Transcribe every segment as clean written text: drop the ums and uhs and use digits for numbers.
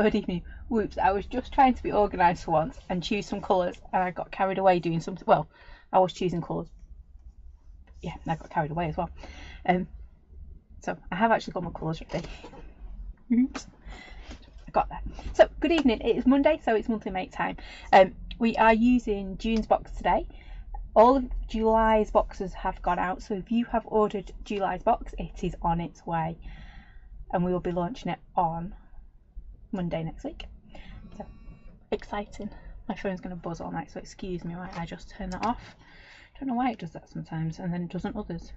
Good evening. Whoops, I was just trying to be organised for once and choose some colours, and I got carried away doing something. Well, I was choosing colours. Yeah, and I got carried away as well. So I have actually got my colours ready. Oops. I got that. So good evening. It is Monday, so it's monthly make time. We are using June's box today. All of July's boxes have gone out, so if you have ordered July's box, it is on its way, and we will be launching it on Monday next week. So exciting. My phone's going to buzz all night, so excuse me while I just turn that off. I don't know why it does that sometimes and then it doesn't others.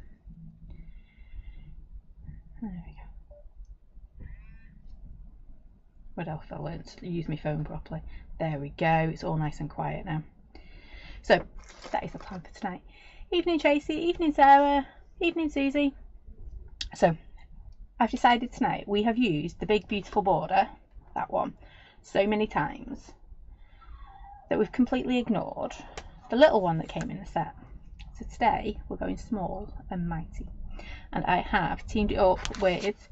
There we go. What else I learned to use my phone properly. There we go. It's all nice and quiet now. So that is the plan for tonight. Evening Tracy, evening Sarah, evening Susie. So I've decided tonight we have used the big beautiful border, that one, so many times that we've completely ignored the little one that came in the set. So today we're going small and mighty, and I have teamed it up with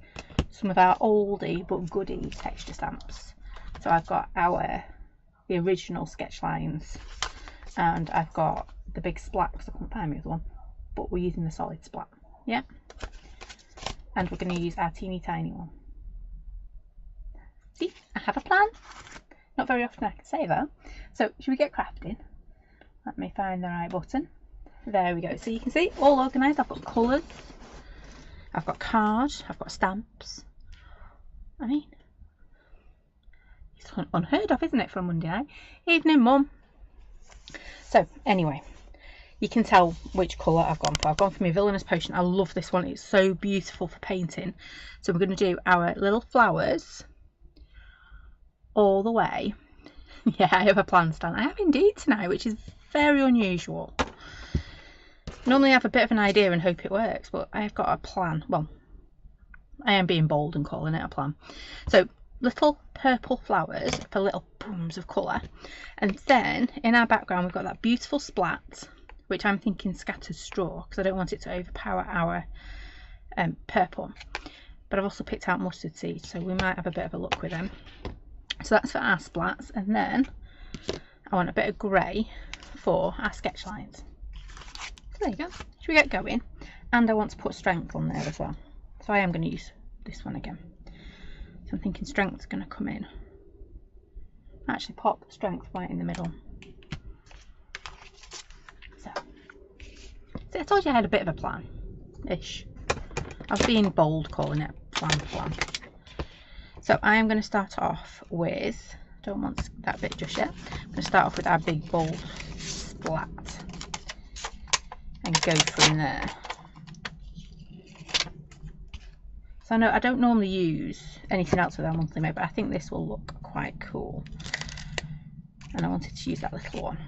some of our oldie but goodie texture stamps. So I've got the original sketch lines, and I've got the big splat because I couldn't find the other one, but we're using the solid splat, yeah. And we're going to use our teeny tiny one. See, I have a plan. Not very often I can say that. So should we get crafting? Let me find the right button. There we go. So you can see, all organised. I've got colours, I've got cards, I've got stamps. I mean, it's unheard of, isn't it, for a Monday night? Evening, Mum. So anyway, you can tell which colour I've gone for. I've gone for my Villainous Potion. I love this one. It's so beautiful for painting. So we're going to do our little flowers all the way. Yeah, I have a plan, Stan. I have indeed tonight, which is very unusual. Normally I have a bit of an idea and hope it works, but I've got a plan. Well, I am being bold and calling it a plan. So little purple flowers for little booms of colour, and then in our background we've got that beautiful splat, which I'm thinking scattered straw because I don't want it to overpower our purple. But I've also picked out mustard seeds, so we might have a bit of a look with them. So that's for our splats, and then I want a bit of grey for our sketch lines. So there you go. Should we get going? And I want to put strength on there as well. So I am going to use this one again. So I'm thinking strength's going to come in. Actually pop strength right in the middle. So I told you I had a bit of a plan-ish. I was being bold calling it plan. So I am going to start off with, don't want that bit just yet. I'm going to start off with our big bold splat and go from there. So I know I don't normally use anything else with our monthly make, but I think this will look quite cool. And I wanted to use that little one.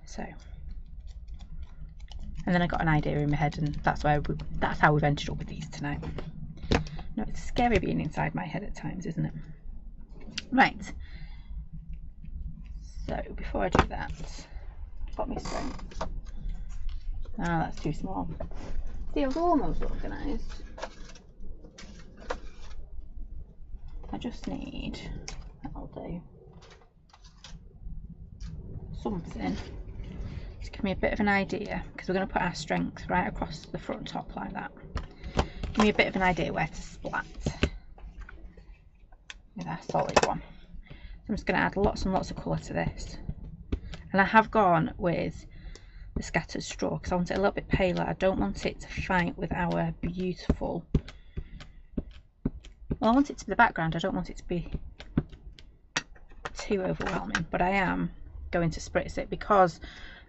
So, and then I got an idea in my head, and that's how we've ended up with these tonight. No, it's scary being inside my head at times, isn't it? Right. So before I do that, I've got my strength. Oh, that's too small. See, I was almost organised. I just need, that'll do, something to give me a bit of an idea, because we're going to put our strength right across the front top like that. Give me a bit of an idea where to splat with our solid one. So I'm just going to add lots and lots of colour to this, and I have gone with the scattered straw because I want it a little bit paler. I don't want it to fight with our beautiful, well, I want it to be the background. I don't want it to be too overwhelming, but I am going to spritz it because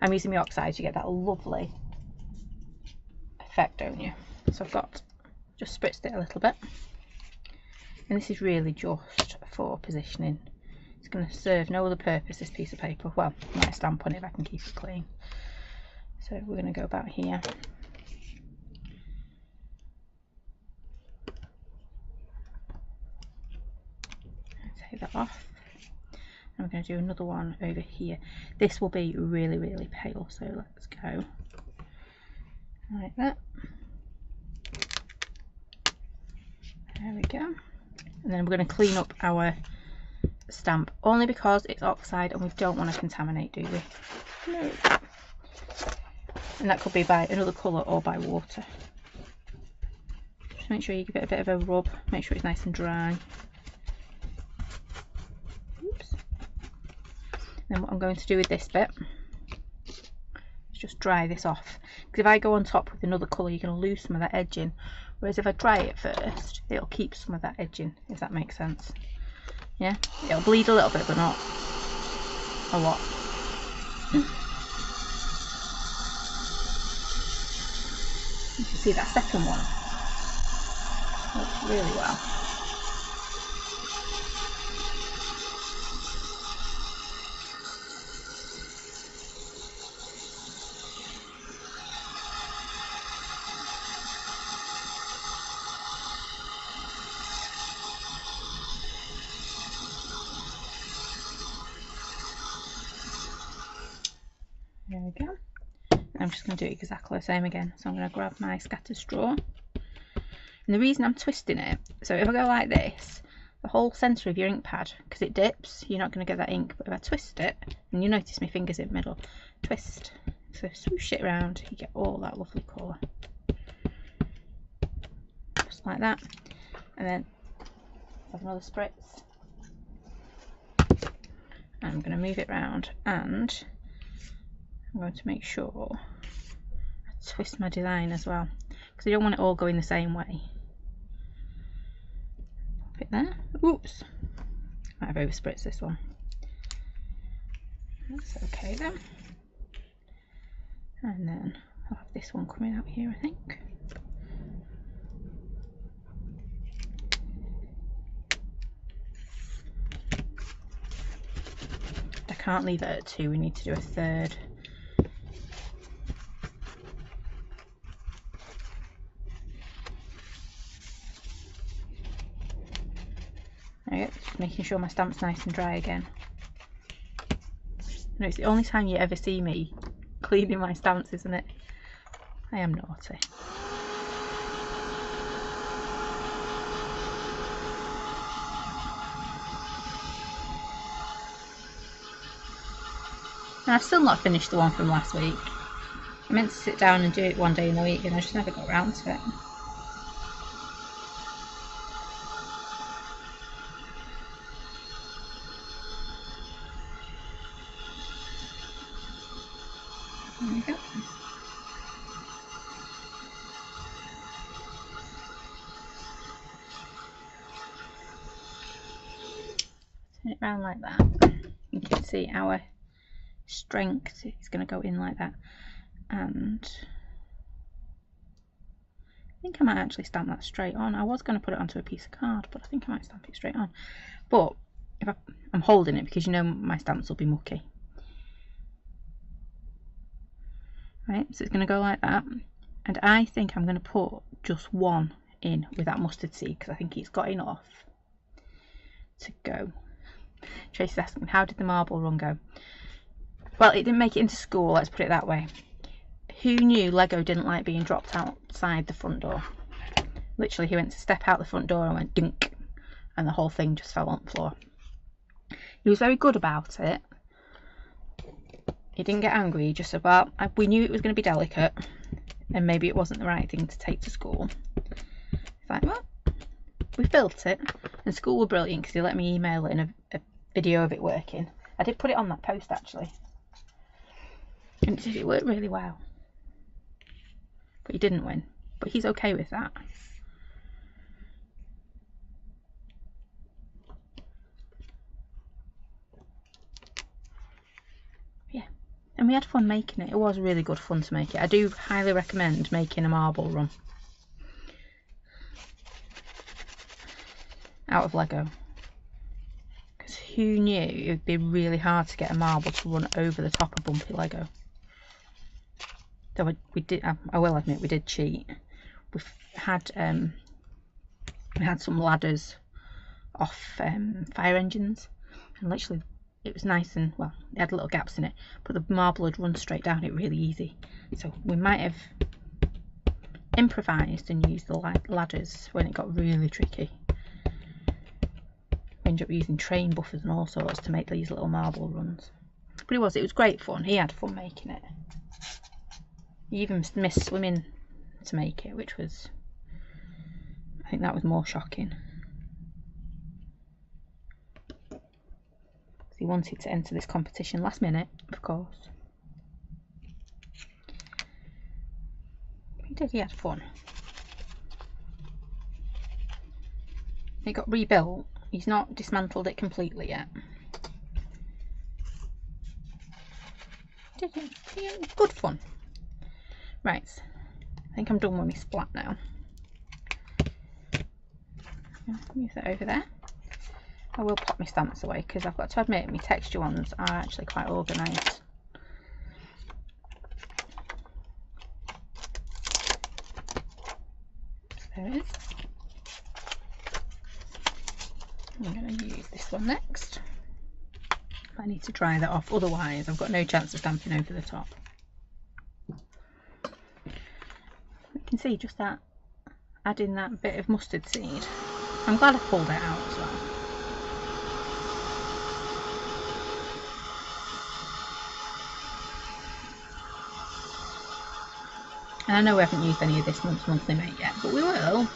I'm using the oxides. You get that lovely effect, don't you? So I've got just spritzed it a little bit, and this is really just for positioning. It's going to serve no other purpose, this piece of paper. Well, I might stamp on it if I can keep it clean. So we're going to go about here. Take that off, and we're going to do another one over here. This will be really, really pale, so let's go like that. There we go. And then we're going to clean up our stamp, only because it's oxide and we don't want to contaminate, do we? No. And that could be by another colour or by water. Just make sure you give it a bit of a rub, make sure it's nice and dry. Oops. Then what I'm going to do with this bit is just dry this off, because if I go on top with another colour you're going to lose some of that edging, whereas if I dry it first it'll keep some of that edging, if that makes sense. Yeah, it'll bleed a little bit but not a lot. You can see that second one works really well. There we go. I'm just going to do exactly the same again. So I'm going to grab my scatter straw. And the reason I'm twisting it, so if I go like this, the whole centre of your ink pad, because it dips, you're not going to get that ink. But if I twist it, and you notice my fingers in the middle, twist. So swoosh it around, you get all that lovely colour. Just like that. And then have another spritz. And I'm going to move it round, and I'm going to make sure I twist my design as well, because I don't want it all going the same way. Pop it there. Oops, might have overspritzed this one. That's okay then. And then I'll have this one coming out here, I think. I can't leave it at 2, we need to do a third. Just making sure my stamp's nice and dry again. No, it's the only time you ever see me cleaning my stamps, isn't it? I am naughty. And I've still not finished the one from last week. I meant to sit down and do it one day in the week and I just never got around to it. There we go. Turn it around like that. You can see our strength is going to go in like that, and I think I might actually stamp that straight on. I was going to put it onto a piece of card, but I think I might stamp it straight on. But if I'm holding it, because you know my stamps will be mucky. Right, so it's going to go like that, and I think I'm going to put just one in with that mustard seed, because I think it's got enough to go. Tracy's asking, how did the marble run go? Well, it didn't make it into school, let's put it that way. Who knew Lego didn't like being dropped outside the front door? Literally, he went to step out the front door and went dink, and the whole thing just fell on the floor. He was very good about it. He didn't get angry, he just said, well, we knew it was going to be delicate and maybe it wasn't the right thing to take to school. It's like, well, we've built it, and school were brilliant because they let me email in a video of it working. I did put it on that post actually, and it worked really well. But he didn't win, but he's okay with that. Yeah, and we had fun making it. It was really good fun to make it. I do highly recommend making a marble run out of Lego, because who knew it would be really hard to get a marble to run over the top of bumpy Lego. Though we did, I will admit, we did cheat. We had some ladders off fire engines, and literally it was nice and, well, it had little gaps in it, but the marble had run straight down it really easy. So we might have improvised and used the ladders when it got really tricky. ended up using train buffers and all sorts to make these little marble runs. But it was great fun. He had fun making it. He even missed swimming to make it, which was, I think that was more shocking. He wanted to enter this competition last minute, of course. He did, he had fun. It got rebuilt. He's not dismantled it completely yet. Good fun. Right, I think I'm done with my splat now. Move that over there. I will pop my stamps away because I've got to admit my texture ones are actually quite organised. There it is. I'm going to use this one next. I need to dry that off, otherwise I've got no chance of stamping over the top. You can see just that, adding that bit of mustard seed. I'm glad I pulled it out as well. And I know we haven't used any of this month's monthly mate yet, but we will.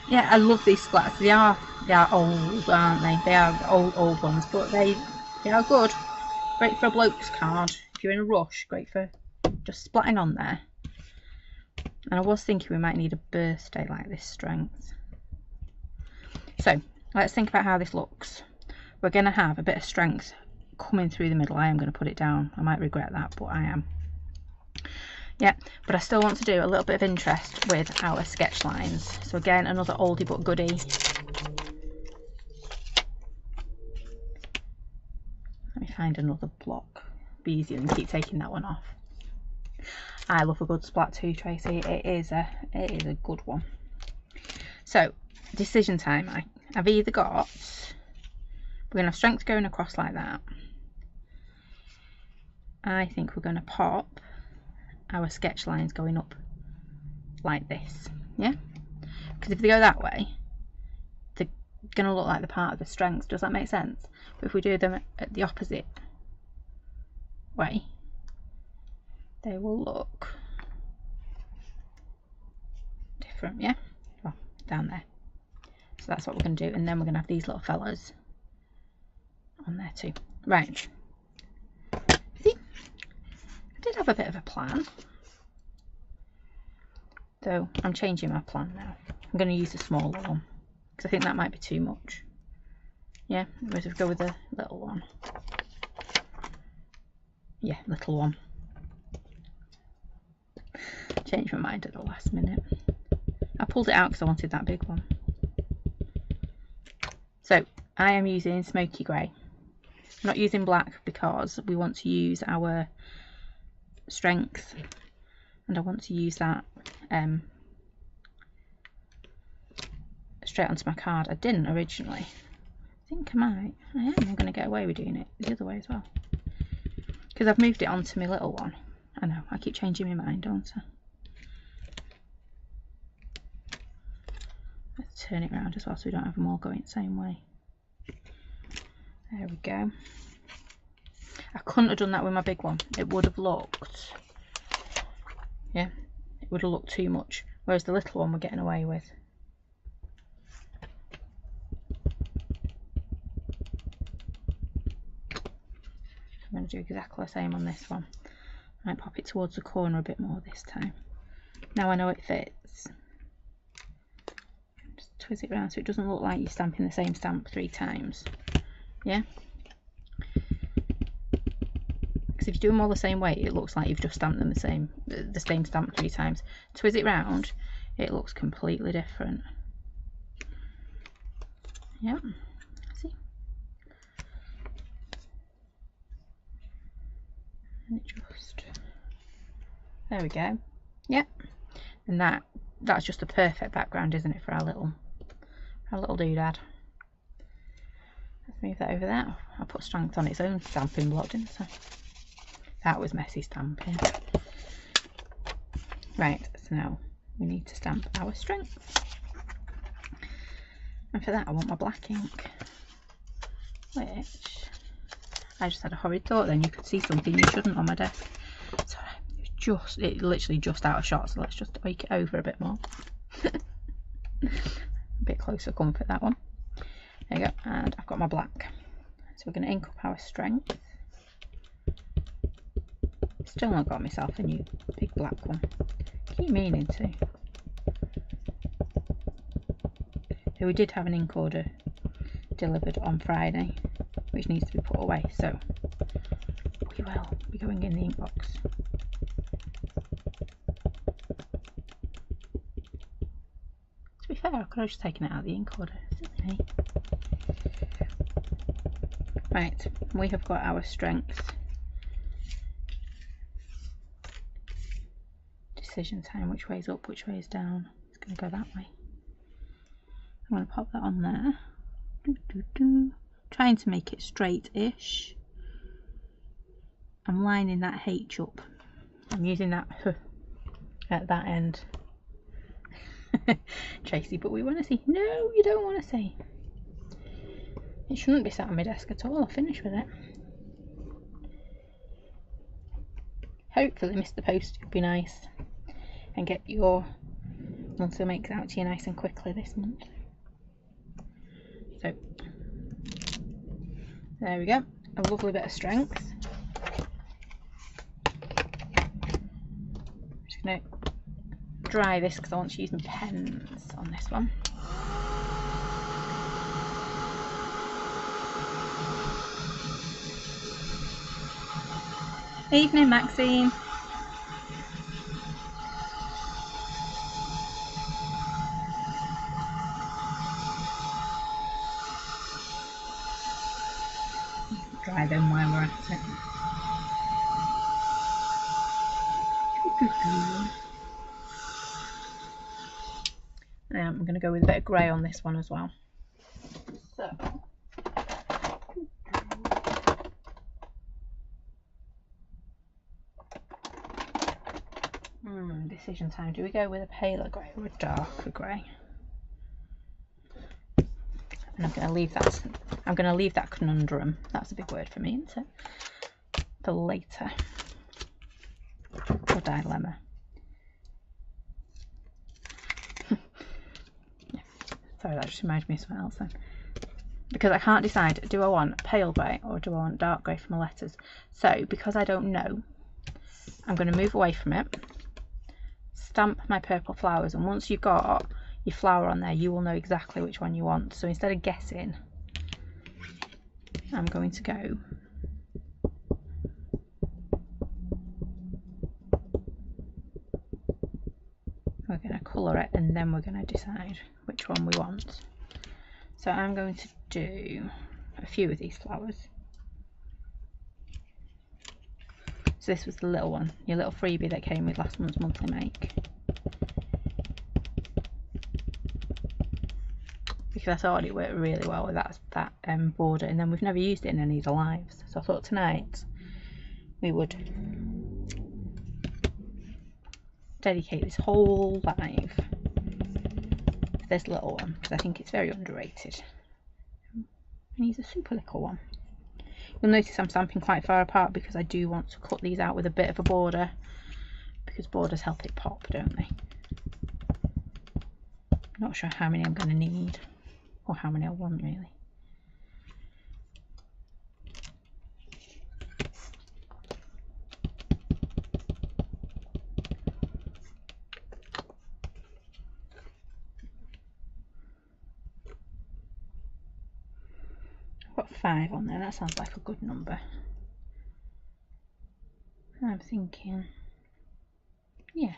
Yeah, I love these splats. They are old, aren't they? They are old ones, but they are good. Great for a bloke's card. If you're in a rush, great for just splatting on there. And I was thinking we might need a birthday like this strength. So let's think about how this looks. We're going to have a bit of strength coming through the middle. I am going to put it down. I might regret that, but I am. Yeah, but I still want to do a little bit of interest with our sketch lines. So again, another oldie but goodie. Let me find another block. Be easier than keep taking that one off. I love a good splat too, Tracy. It is a good one. So decision time. I've either got, we're going to have strength going across like that. I think we're going to pop our sketch lines going up like this, yeah, because if they go that way they're going to look like the part of the strength. Does that make sense? But if we do them at the opposite way, they will look different, yeah, well, down there. So that's what we're going to do, and then we're going to have these little fellas on there too. Right, see, I did have a bit of a plan, though I'm changing my plan now. I'm going to use a smaller one because I think that might be too much. Yeah, whereas if we go with a little one. Yeah, little one. Changed my mind at the last minute. I pulled it out because I wanted that big one. So I am using smoky grey. I'm not using black because we want to use our strength, and I want to use that straight onto my card. I didn't originally. I think I might. I'm going to get away with doing it the other way as well, because I've moved it onto my little one. I know, I keep changing my mind, don't I? Let's turn it around as well so we don't have them all going the same way. There we go. I couldn't have done that with my big one. It would have looked, yeah, it would have looked too much. Whereas the little one we're getting away with. I'm going to do exactly the same on this one. I might pop it towards the corner a bit more this time. Now I know it fits. Just twist it around so it doesn't look like you're stamping the same stamp 3 times. Yeah? Because if you do them all the same way, it looks like you've just stamped them the same stamp 3 times. Twist it round, it looks completely different. Yeah. See? And it just, there we go. Yep. And that's just a perfect background, isn't it, for our little doodad. I Move that over there. I put strength on its own stamping block, didn't I? That was messy stamping. Right, so now we need to stamp our strength. And for that I want my black ink, which I just had a horrid thought then you could see something you shouldn't on my desk. Sorry, it's literally just out of shot, so let's just make it over a bit more. A bit closer comfort, that one. There you go, and I've got my black. So we're going to ink up our strength. Still not got myself a new big black one. Keep meaning to. So we did have an ink order delivered on Friday, which needs to be put away, so we will be going in the ink box. To be fair, I could have just taken it out of the ink order. Silly me. Right, we have got our strength. Decision time, which way is up, which way is down. It's going to go that way. I'm going to pop that on there. Trying to make it straight-ish. I'm lining that H up. I'm using that at that end. Tracy, but we want to see. No, you don't want to see. It shouldn't be sat on my desk at all. I'll finish with it. Hopefully Mr. Post will be nice and get your monthly makes out to you nice and quickly this month. So there we go, a lovely bit of strength. I'm just going to dry this because I want to use my pens on this one. Evening, Maxine. Dry them while we're at it. Now I'm going to go with a bit of grey on this one as well. So. Decision time. Do we go with a paler grey or a darker grey? And I'm going to leave that. I'm going to leave that conundrum. That's a big word for me, isn't it? For later. Or dilemma. Yeah. Sorry, that just reminds me of something else then. Because I can't decide, do I want pale grey or do I want dark grey for my letters? So, because I don't know, I'm going to move away from it. Stamp my purple flowers, and once you've got your flower on there you will know exactly which one you want. So instead of guessing, I'm going to go we're going to colour it and then we're going to decide which one we want. So I'm going to do a few of these flowers. So this was the little one, your little freebie that came with last month's monthly make. Because I thought it worked really well with that border, and then we've never used it in any of the lives. So I thought tonight we would dedicate this whole live to this little one, because I think it's very underrated. And he's a super little one. You'll notice I'm stamping quite far apart because I do want to cut these out with a bit of a border, because borders help it pop, don't they? Not sure how many I'm going to need or how many I want really. I've got 5 on there, that sounds like a good number. I'm thinking, yeah.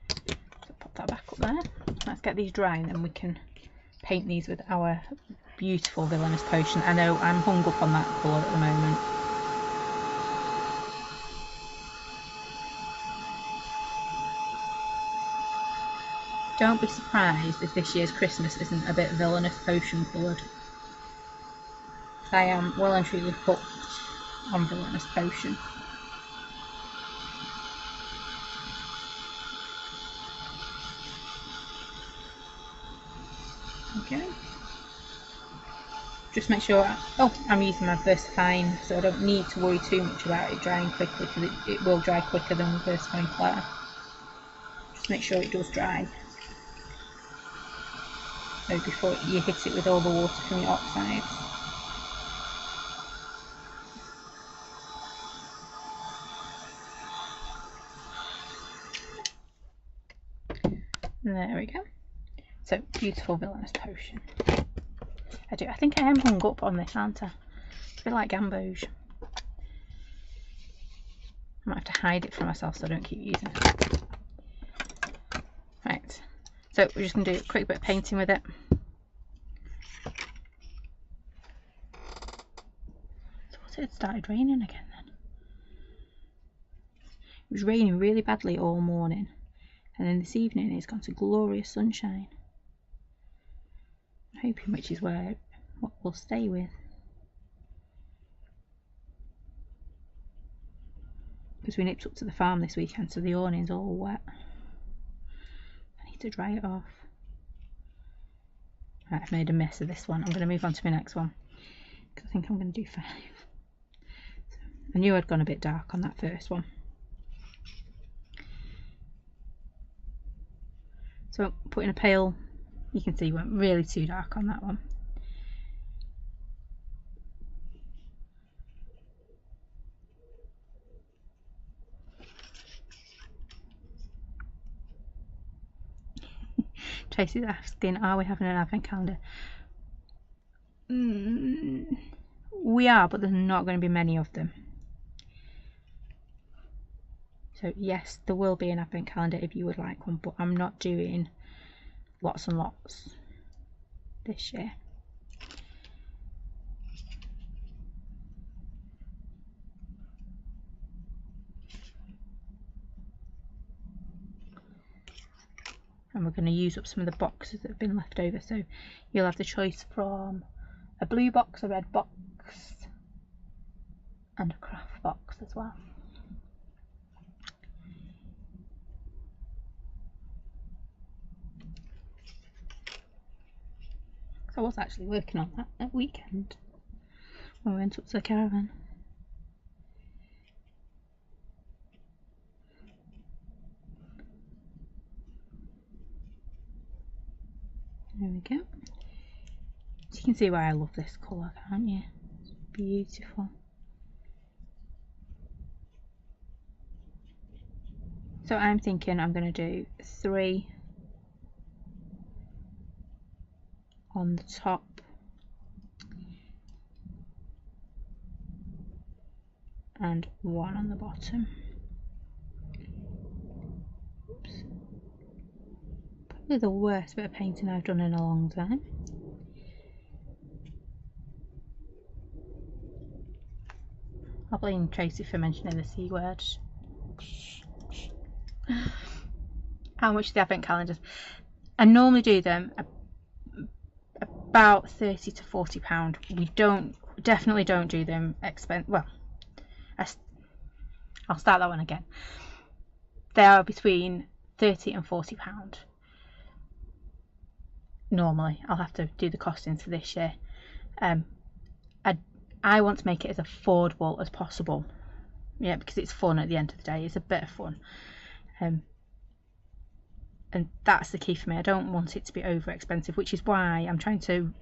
So pop that back up there. Let's get these dry and then we can paint these with our beautiful Villainous Potion. I know I'm hung up on that colour at the moment. Don't be surprised if this year's Christmas isn't a bit Villainous Potion coloured. I am well and truly hooked on Villainous Potion. Okay. Just make sure, I'm using my VersaFine, so I don't need to worry too much about it drying quickly, because it will dry quicker than VersaFine Clear. Just make sure it does dry. So before you hit it with all the water from your oxides. There we go. So, beautiful Villainous Potion. I think I am hung up on this, aren't I? It's a bit like Gamboge. I might have to hide it from myself so I don't keep using it. Right, so we're just going to do a quick bit of painting with it. So it started raining again then. It was raining really badly all morning, and then this evening it's gone to glorious sunshine. I'm hoping which is what we'll stay with. Because we nipped up to the farm this weekend, so the awning's all wet. I need to dry it off. Right, I've made a mess of this one. I'm going to move on to my next one, because I think I'm going to do 5. So, I knew I'd gone a bit dark on that first one. So putting a pale, you can see went really too dark on that one. Tracy's asking, are we having an advent calendar? We are, but there's not going to be many of them. So yes, there will be an advent calendar if you would like one, but I'm not doing lots and lots this year. And we're going to use up some of the boxes that have been left over, so you'll have the choice from a blue box, a red box and a craft box as well. So I was actually working on that at weekend when we went up to the caravan. There we go. So you can see why I love this colour, can't you? It's beautiful. So I'm thinking I'm going to do 3 on the top and 1 on the bottom. Oops. Probably the worst bit of painting I've done in a long time. I'll blame Tracy for mentioning the C word. How much are the advent calendars? I normally do them about £30 to £40. We definitely don't do them well, I'll start that one again. They are between £30 and £40 normally. I'll have to do the costings for this year. I want to make it as affordable as possible, yeah, because it's fun at the end of the day. It's a bit of fun, and that's the key for me. I don't want it to be over expensive, which is why I'm trying to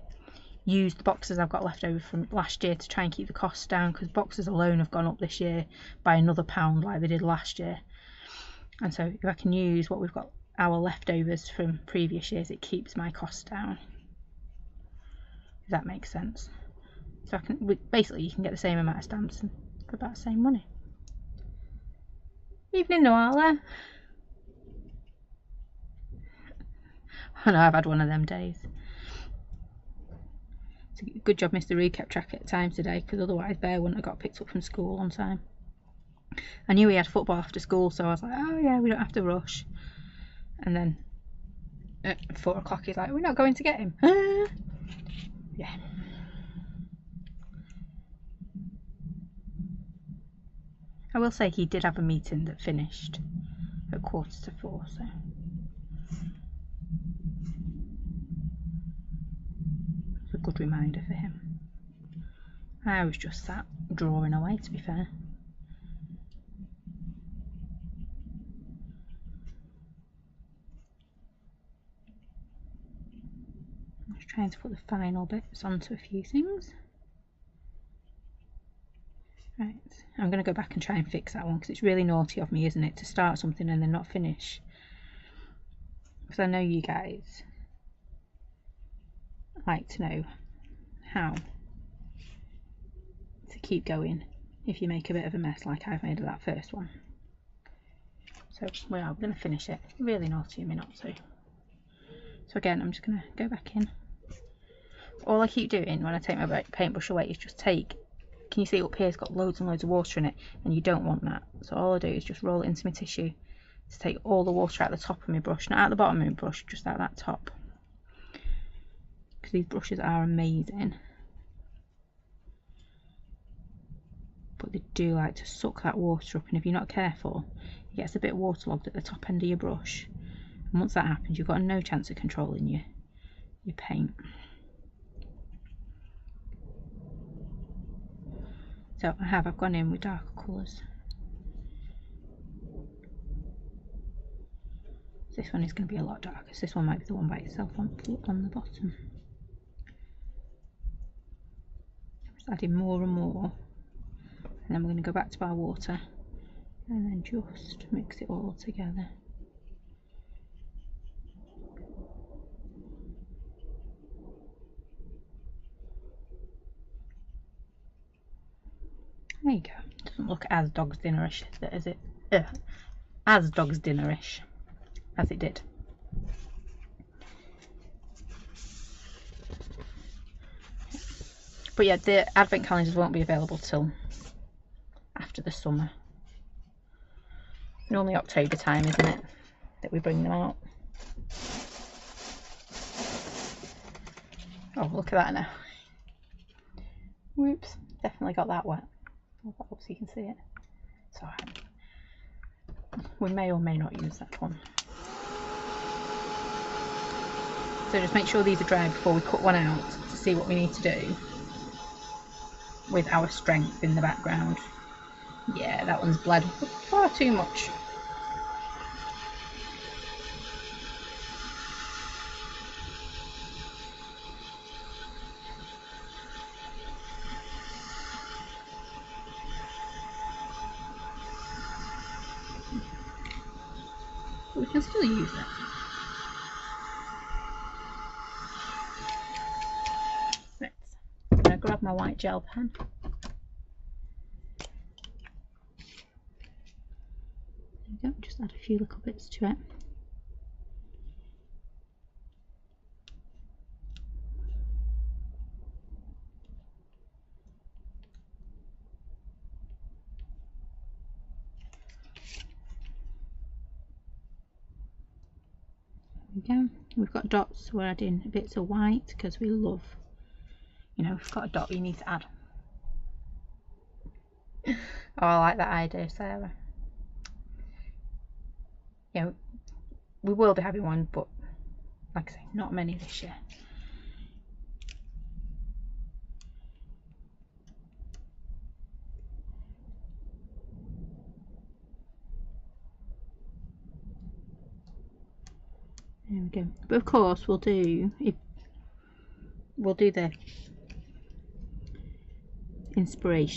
use the boxes I've got left over from last year to try and keep the costs down, because boxes alone have gone up this year by another £1 like they did last year. And so if I can use what we've got, our leftovers from previous years, it keeps my costs down, if that makes sense. So I can basically, you can get the same amount of stamps for about the same money. Evening, Noala. I know, I've had one of them days. It's a good job Mr. Roo kept track at the time today, because otherwise Bear wouldn't have got picked up from school on time. I knew he had football after school, so I was like, oh yeah, we don't have to rush. And then at 4 o'clock he's like, we're not going to get him. Yeah. I will say he did have a meeting that finished at 3:45, so it's a good reminder for him. I was just sat drawing away, to be fair. I'm just trying to put the final bits onto a few things. Right, I'm going to go back and try and fix that one, because it's really naughty of me, isn't it, to start something and then not finish. Because I know you guys like to know how to keep going if you make a bit of a mess like I've made of that first one. So we're going to finish it. Really naughty of me not to. So again, I'm just going to go back in. All I keep doing when I take my paintbrush away is just take, can you see up here it's got loads and loads of water in it, and you don't want that. So all I do is just roll it into my tissue to take all the water out the top of my brush, not out the bottom of my brush, just out that top. Because these brushes are amazing, but they do like to suck that water up, and if you're not careful it gets a bit waterlogged at the top end of your brush, and once that happens you've got no chance of controlling your paint. So I've gone in with darker colours. This one is going to be a lot darker, so this one might be the one by itself on the bottom. Just adding more and more, and then we're going to go back to our water and then just mix it all together. There you go. Doesn't look as dog's dinnerish as it as dog's dinnerish as it did. But yeah, the advent calendars won't be available till after the summer. Normally October time, isn't it, that we bring them out. Oh, look at that now. Whoops, definitely got that wet. Hold that up so you can see it. It's alright. We may or may not use that one. So just make sure these are dry before we cut one out to see what we need to do with our strength in the background. Yeah, that one's bled far too much. But we can still use it. Right, I'm going to grab my white gel pen. There we go, just add a few little bits to it. There we go. We've got dots, we're adding bits of white because we love, you know, if you've got a dot you need to add. Oh, I like that idea, Sarah. Yeah, we will be having one, but like I say, not many this year. There we go. But of course we'll do the inspiration